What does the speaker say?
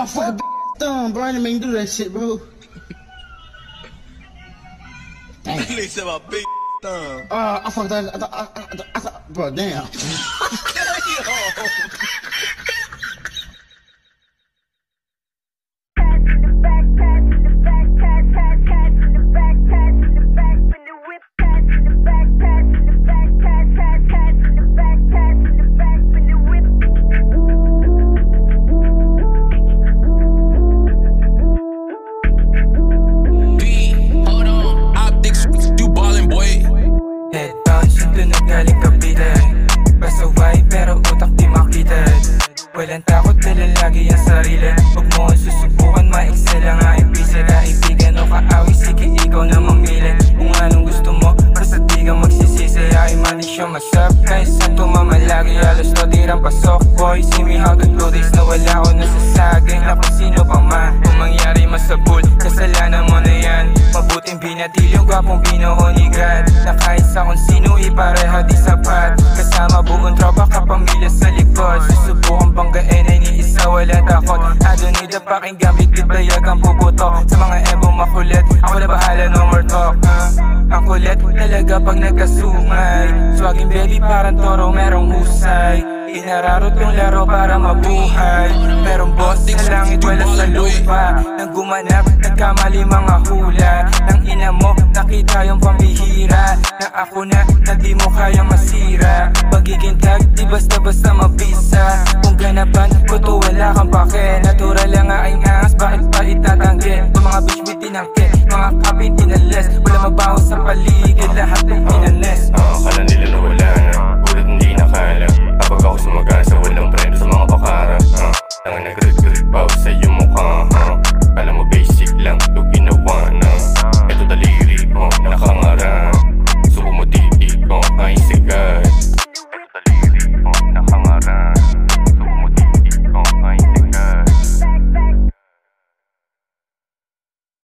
my fucking thumb, bro. I didn't make me do that shit, bro. Damn. They said my big thumb. I fucked that. I thought, bro, damn. Walang takot, dala lagi ang sarili. Huwag mo ang susubukan, ma-excel ang aking pisa. Kaibigan o kaawi, sige ikaw na mamili. Kung anong gusto mo, basta di ka magsisisi. Ay manis yung masap, kaysa tumamalagi. Halos to tirang pasok, boy. See me how to do this, na wala ko nasasagay. Na kung sino pa man, kung mangyari masabul, kasalanan mo na yan. Mabuting binatil yung gwapong binuhunigan. Na kahit sa kung sino ipareha di sapat. Kasama buong tropa, kapamilya sa likod. Susubukan banggain ay ni isa walang takot. I don't need a pakinggan, bigit bayag ang puputok. Sa mga ebong makulit, ako na bahala, no more talk. Ang kulit talaga pag nagkasungay. Swaging baby parang toro merong husay. Inararot yung laro para mabuhay. Merong boss sa langit, wala sa lupa. Nang gumanap, nagkamali mga hula. Nang ina mo, nakita yung pambihira. Na ako na di mo kaya masira. Pagiging tag, di basta-basta mabisa. Kung ganapan ko to, wala kang pake. Natural lang aking angas, bakit pa itatanggi? Kung mga bitch with tinangke, mga kapit inales. Wala mabaho sa paligid, lahat ng inanes. Akala nila na wala na, ulit hindi nakala. Kapag ako sumagana sa walang preno sa mga pakara. Tangan nag-grit-grit pa sa iyo